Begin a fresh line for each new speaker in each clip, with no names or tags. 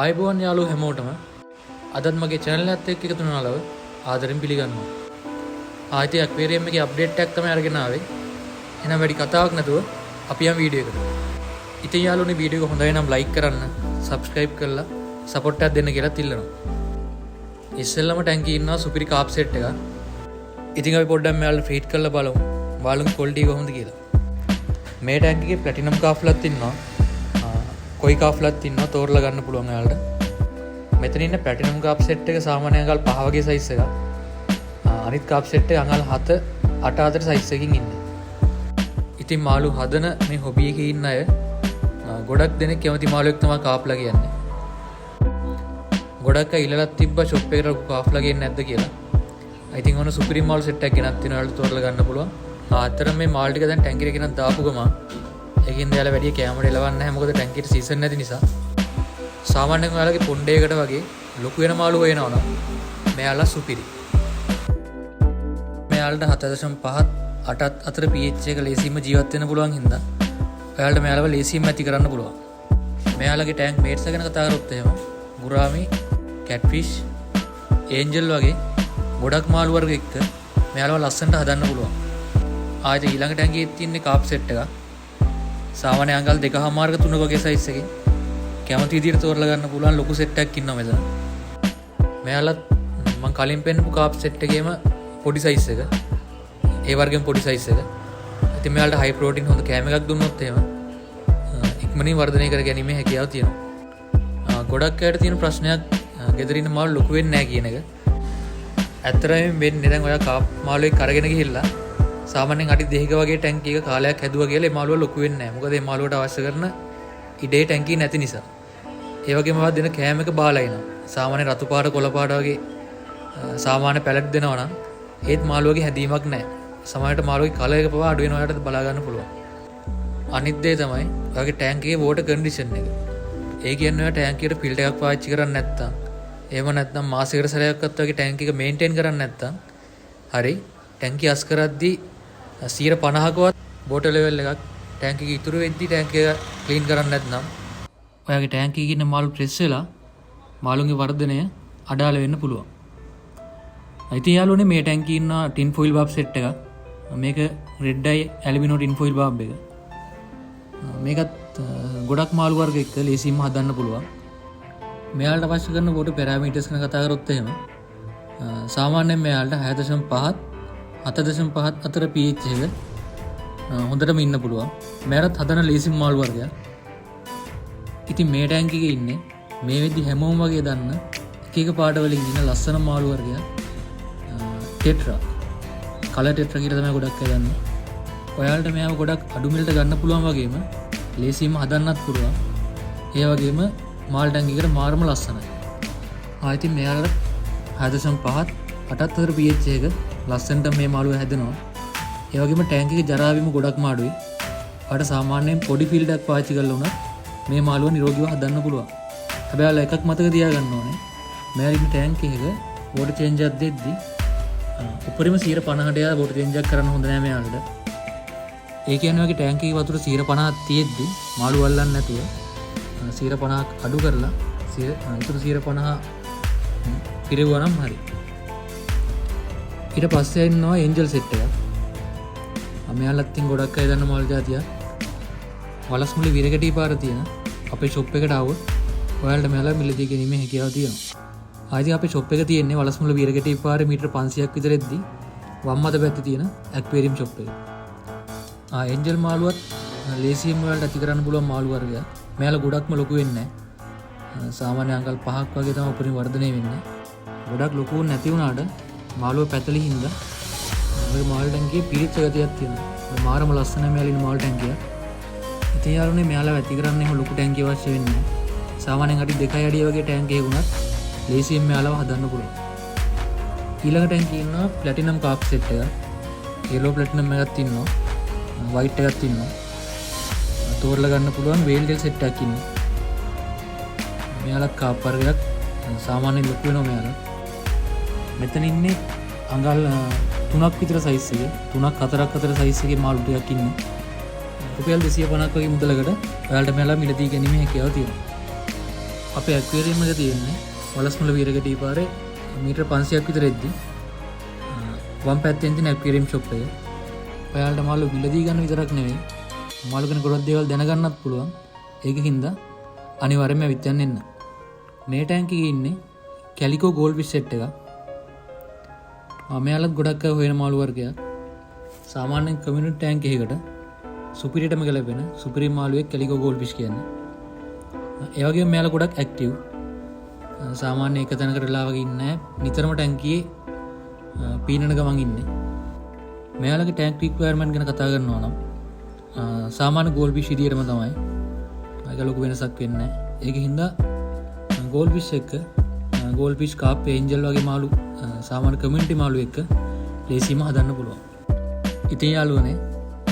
ආයුබෝවන් යාළුවෝ හැමෝටම අදත් මගේ channel එකත් එක්ක එකතු වෙනාලව ආදරෙන් පිළිගන්නවා. ආයිත් aquarium එකේ update එකක් තමයි අරගෙන ආවේ. එහෙනම් වැඩි කතාවක් නැතුව අපි යමු වීඩියෝ එකට. ඉතින් යාළුවනේ වීඩියෝ එක හොඳයි නම් like කරන්න, subscribe කරලා support එකක් දෙන්න කියලා ඉල්ලනවා. ඉස්සෙල්ලම ටැංකියේ ඉන්නවා සුපිරි carp set එකක්. ඉතින් අපි පොඩ්ඩක් මෙයාලා feed කරලා බලමු. වාලුගේ quality කොහොමද කියලා. මේ ටැංක් එකේ platinum carp ඉන්නවා. කොයි කාෆ්ලත් ඉන්නවා තෝරලා ගන්න පුළුවන් ඔයාලට. මෙතන ඉන්න ප්ලැටිනම් කාප් සෙට් එක සාමාන්‍ය අඟල් 5 වගේ සයිස් එකක්. අනිත් කාප් සෙට් එක අඟල් 7 8 අතර සයිස් එකකින් ඉන්නේ. ඉතින් මාළු හදන මේ හොබි එකේ ඉන්න අය ගොඩක් දෙනෙක් කැමති මාළුවෙක් තමයි කාප්ලා කියන්නේ. ගොඩක් අය ඉල්ලලා තිබ්බා ෂොප් එකට කාප්ලා ගේන්නේ නැද්ද කියලා. I think ඔන්න සුපිරි මාළු සෙට් එකක් ගෙනත් තියෙනවා ඔයාලට තෝරලා ගන්න පුළුවන්. ආතරම මේ මාළු ටික දැන් ටැංකියට ගෙනත් දාපු ගමන් ඒකින් දෙයාලා වැඩි කැමරේ එලවන්නේ නැහැ මොකද ටැංකියට සීසන් නැති නිසා. සාමාන්‍යයෙන් ඔයාලගේ පොණ්ඩේකට වගේ ලොකු වෙන මාළු හොයනවා නම් මෙයාලා සුපිරි. මෙයාලට 7.5 8 අතර pH එක ලේසියෙන්ම ජීවත් වෙන්න පුළුවන් හින්දා ඔයාලට මෙයාලව ලේසියෙන්ම ඇති කරන්න පුළුවන්. මෙයාලගේ ටැංක් මේට්ස් ගැන කතා කරොත් එහෙම ගුරාමි, කැට්ෆිෂ්, ඒන්ජල් වගේ ගොඩක් මාළු වර්ග එක්ක මෙයාලව ලස්සනට හදන්න පුළුවන්. ආයෙත් ඊළඟ ටැංකියේ තියෙන කාප් සෙට් එක සාමාන්‍ය අඟල් 2.5 3 වගේ සයිස් එකේ කැමති විදිහට තෝරලා ගන්න පුළුවන් ලොකු සෙට් එකක් ඉන්නවා මෙතන. මෙයාලත් මම කලින් පෙන්නපු කාප් සෙට් එකේම පොඩි සයිස් එක. ඒ වර්ගෙම පොඩි සයිස් එක. ඉතින් මෙයාලට හයි ප්‍රෝටීන් හොඳ කෑම එකක් දුන්නොත් එහෙම ඉක්මනින් වර්ධනය කර ගැනීමේ හැකියාව තියෙනවා. ගොඩක් අයට තියෙන ප්‍රශ්නයක් ගෙදර ඉන්න මාළු ලොකු වෙන්නේ නැහැ කියන එක. ඇත්තටම වෙන්නේ දැන් ඔයා කාප් මාළුවෙක් අරගෙන ගිහිල්ලා සාමාන්‍යයෙන් අඩි 2ක වගේ ටැංකියක කාලයක් හැදුවා කියලා ඒ මාළුවා ලොකු වෙන්නේ නැහැ. මොකද ඒ මාළුවට අවශ්‍ය කරන ඉඩේ ටැංකිය නැති නිසා. ඒ වගේම වා දෙන කෑම එක බාලා එනවා. සාමාන්‍ය රතු පාට කොළ පාට වගේ සාමාන්‍ය පැලට් දෙනවා නම් ඒත් මාළුවගේ හැදීමක් නැහැ. සමහරවිට මාළුවගේ කලර් එක පවා අඩු වෙනවා ඔයාලට බලා ගන්න පුළුවන්. අනිත් දේ තමයි ඔයාගේ ටැංකියේ වෝටර් කන්ඩිෂන් එක. ඒ කියන්නේ ඔයා ටැංකියට ෆිල්ටර් එකක් පාවිච්චි කරන්නේ නැත්නම් එහෙම නැත්නම් මාසෙකට සැරයක්වත් ඔයාගේ ටැංකිය එක මේන්ටේන් කරන්නේ නැත්නම් හරි ටැංකිය අස් කරද්දී 50%කවත් බෝටල් ලෙවල් එකක් ටැංකිය එක ඉතුරු වෙද්දී ටැංකිය එක ක්ලීන් කරන්නේ නැත්නම් ඔයාගේ ටැංකිය එකේ ඉන්න මාළු ප්‍රෙස් වෙලා මාළුන්ගේ වර්ධනය අඩාල වෙන්න පුළුවන්. ඉතින් යාළුවනේ මේ ටැංකියේ ඉන්න ටින් ෆොයිල් බල්බ් සෙට් එකක්. මේක රෙඩ් අයි ඇලුමිනෝ ටින් ෆොයිල් බල්බ් එක. මේකත් ගොඩක් මාළු වර්ග එක්ක ලේසියෙන්ම හදන්න පුළුවන්. මෙයාලට අවශ්‍ය කරන වෝටර් පැරාමීටර්ස් ගැන කතා කරොත් එහෙම සාමාන්‍යයෙන් මෙයාලට 6.5 7.5 අතර pH එක හොඳටම ඉන්න පුළුවන්. මෙයාලත් හදන ලේසිම මාළු වර්ගයක්. ඉතින් මේ ටැංක් එකේ ඉන්නේ මේ වෙද්දි හැමෝම වගේ දන්න එක එක පාට වලින් ඉන්න ලස්සන මාළු වර්ගයක් ටෙට්‍රා. කලර් ටෙට්‍රා කියලා තමයි ගොඩක් අය දන්නේ. ඔයාලට මෙයාව ගොඩක් අඩු මිලට ගන්න පුළුවන් වගේම ලේසියෙන්ම හදන්නත් පුළුවන්. ඒ වගේම මාළු ටැංක් එකකට මාරම ලස්සනයි. ඉතින් මෙයාලට 6.5 8 අතර pH එක ලස්සනට මේ මාළුව හැදෙනවා. ඒ වගේම ටැංක් එකේ ජරාවීම ගොඩක්ම අඩුයි. ඔයාලට සාමාන්‍යයෙන් පොඩි ෆිල්ටර් එකක් පාවිච්චි කරලා උනත් මේ මාළුව නිරෝගීව හදන්න පුළුවන්. හැබැයි ඔයාලා එකක් මතක තියාගන්න ඕනේ. මෙයාගේ ටැංක් එකක වෝටර් චේන්ජ් එකක් දෙද්දි උඩරිම 50%ට යා වෝටර් චේන්ජ් එකක් කරන්න හොඳ නෑ මෙයාලට. ඒ කියන්නේ ඔයාගේ ටැංක් එකේ වතුර 50%ක් තියෙද්දි මාළු අල්ලන්නේ නැතුව 50%ක් අඩු කරලා ඉතුරු 50% පිරෙවුවා නම් හරි. ඊට පස්සේ ඉන්නවා ඒන්ජල් සෙට් එකක්. මෙයාලත් තින් ගොඩක් අය දන්න මාළු జాතියක්. වලස්මුලි විරකටි පාර තියෙන අපේ ෂොප් එකට ආවොත් ඔයාලට මෙයාලා මිලදී ගැනීමේ හැකියාව තියෙනවා. ආයිත් අපේ ෂොප් එක තියෙන්නේ වලස්මුලි විරකටි පාරේ මීටර 500ක් විතර එද්දී වම් අත පැත්තේ තියෙන ඇක්වේරියම් ෂොප් එක. ඒන්ජල් මාළුවත් ලේසියෙන්ම ඔයාලට ඇති කරන්න පුළුවන් මාළු වර්ගයක්. මෙයාලා ගොඩක්ම ලොකු වෙන්නේ නැහැ. සාමාන්‍ය අඟල් 5ක් වගේ තමයි උඩින් වර්ධනය වෙන්නේ. ගොඩක් ලොකු නැති වුණාට මාළුව පැතලි හින්දා මේ මාළු ටැංකියේ පිරිච්ච ගතියක් තියෙනවා. මාරම ලස්සන මෙයාලා ඉන්න මාළු ටැංකියක්. ඉතින් යාළුවනේ මෙයාලා වැති කරන්න එහෙම ලොකු ටැංකිය අවශ්‍ය වෙන්නේ නැහැ. සාමාන්‍යයෙන් අඩි 2යි අඩිය වගේ ටැංකියක වුණත් ලේසියෙන් මෙයාලව හදන්න පුළුවන්. ඊළඟ ටැංකියේ ඉන්නවා ප්ලැටිනම් කාප් සෙට් එක. යෙලෝ ප්ලැටිනම් එකක් තියෙනවා. වයිට් එකක් තියෙනවා. තෝරලා ගන්න පුළුවන් වේල් ටෙල් සෙට් එකක් ඉන්නේ. මෙයාලා කාප් වර්ගයක් සාමාන්‍යයෙන් ලොකු වෙනවා මෙයාලා. මෙතන ඉන්නේ අඟල් 3ක් විතර සයිස් එකේ 3ක් 4ක් අතර සයිස් එකේ මාළු ටිකක් ඉන්නේ. රුපියල් 250ක් වගේ මුදලකට ඔයාලට මෙයාලා මිලදී ගැනීමේ හැකියාව තියෙනවා. අපේ ඇක්වේරියම් එක තියෙන්නේ වලස්මුල වීරගටී පාරේ මීටර් 500ක් විතර එද්දි වම් පැත්තෙන් තියෙන ඇක්වේරියම් ෂොප් එක. ඔයාලට මාළු මිලදී ගන්න විතරක් නෙවෙයි මාළු ගැන ගොඩක් දේවල් දැනගන්නත් පුළුවන්. ඒකින්ද අනිවාර්යයෙන්ම ඇවිත් යන්න එන්න. මේ ටැංක් එකේ ඉන්නේ කැලිකෝ ගෝල්ඩ් ෆිෂ් සෙට් එක. මෙයාලත් ගොඩක් අය හොයන මාළු වර්ගයක්. සාමාන්‍යයෙන් කමියුනිටි ටැංක් එකකට සුපිරියටම ගැලපෙන සුපිරිම මාළුවෙක් කැලිකෝ ගෝල්ඩ් ෆිෂ් කියන්නේ. ඒ වගේම මෙයාලා ගොඩක් ඇක්ටිව්. සාමාන්‍ය එක තැනකට වෙලා වගේ ඉන්නේ නැහැ. නිතරම ටැංකියේ පීනන ගමන් ඉන්නේ. මෙයාලගේ ටැංක් රික්වයර්මන්ට් ගැන කතා කරනවා නම් සාමාන්‍ය ගෝල්ඩ් ෆිෂ් විදියටම තමයි. ඒක ලොකු වෙනසක් වෙන්නේ නැහැ. ඒකින්ද ගෝල්ඩ් ෆිෂ් එක ගෝල්ඩ් ෆිෂ් කාප් ඒන්ජල් වගේ මාළු සාමාන්‍ය කමියුනිටි මාළු එක්ක ලේසියෙන්ම හදන්න පුළුවන්. ඉතින් යාළුවනේ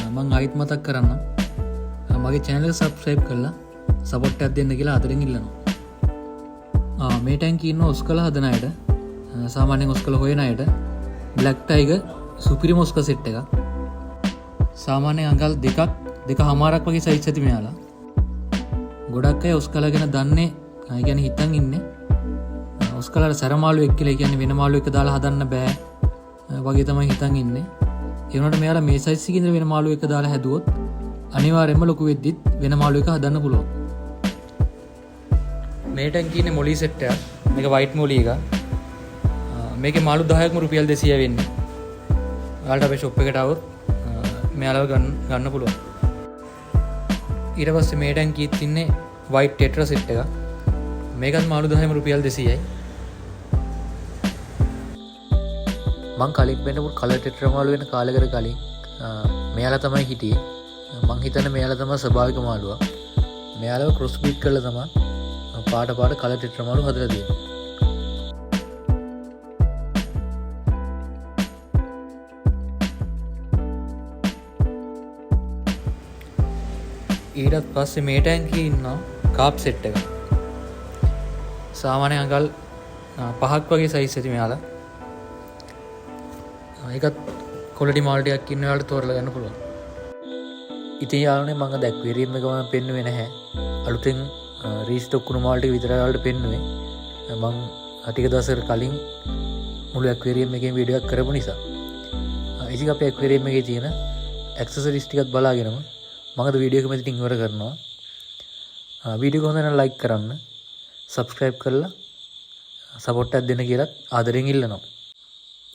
මම ආයෙත් මතක් කරන්නම් මගේ channel එක subscribe කරලා support එකක් දෙන්න කියලා ආදරෙන් ඉල්ලනවා. මේ ටැංකියේ ඉන්න ඔස්කල හදන අයට සාමාන්‍යයෙන් ඔස්කල හොයන අයට Black Tiger සුපිරිම ඔස්කල සෙට් එකක්. සාමාන්‍යයෙන් අඟල් දෙකමාරක් වගේ සයිස් ඇති මෙයාලා. ගොඩක් අය ඔස්කල ගැන දන්නේ ඒ කියන්නේ හිතන් ඉන්නේ ඔස්කලට සැර මාළුවෙක් කියලා. ඒ කියන්නේ වෙන මාළුවෙක් දාලා හදන්න බෑ වගේ තමයි හිතන් ඉන්නේ. ඒ වුණාට මෙයාලා මේ සයිස් එකේ ඉඳලා වෙන මාළුවෙක් දාලා හැදුවොත් අනිවාර්යයෙන්ම ලොකු වෙද්දිත් වෙන මාළුවෙක් හදන්න පුළුවන්. මේ ටැංකියේ ඉන්නේ මොලි සෙට් එකක්. මේක වයිට් මොලි එක. මේකේ මාළු 10ක්ම රුපියල් 200 වෙන්නේ. ඔයාලට අපේ ෂොප් එකට આવොත් මෙයාලව ගන්න පුළුවන්. ඊට පස්සේ මේ ටැංකියෙත් ඉන්නේ වයිට් ටෙට්‍රා සෙට් එකක්. මේකත් මාළු 10ම රුපියල් 200යි. මං කලින් වෙනපු කලර් ටෙට්‍රා මාළු වෙන කාලෙකට කලින් මෙයාලා තමයි හිටියේ. මං හිතන්නේ මෙයාලා තමයි ස්වභාවික මාළුවා. මෙයාලව ක්‍රොස් බ්‍රීඩ් කරලා තමයි පාට කලර් ටෙට්‍රා මාළු හදලා තියෙන්නේ. ඊට පස්සේ මේ ටැංකියේ ඉන්නවා කාප් සෙට් එක. සාමාන්‍ය අඟල් 5ක් වගේ සයිස් ඇති මෙයාලා. ඒකත් ක්වොලිටි මාළු ටිකක් ඉන්න ඔයාලට තෝරලා ගන්න පුළුවන්. ඉතින් යාළුවනේ මම අද ඇක්වේරියම් එක මම පෙන්නුවේ නැහැ. අලුතෙන් රීස්ටොක් වුණු මාළු ටික විතරයි ඔයාලට පෙන්නුවේ. මම ටික දවසකට කලින් මුළු ඇක්වේරියම් එකේම වීඩියෝ එකක් කරපු නිසා. ඉතින් අපේ ඇක්වේරියම් එකේ තියෙන ඇක්සසරිස් ටිකත් බලාගෙනම මම අද වීඩියෝ එක මෙතනින් ඉවර කරනවා. වීඩියෝ එක හොඳ නම් ලයික් කරන්න, subscribe කරලා support එකක් දෙන්න කියලා ආදරෙන් ඉල්ලනවා.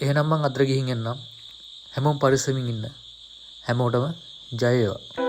එහෙනම් මං අදට ගිහින් එන්නම්. හැමෝම පරිස්සමින් ඉන්න. හැමෝටම ජය වේවා.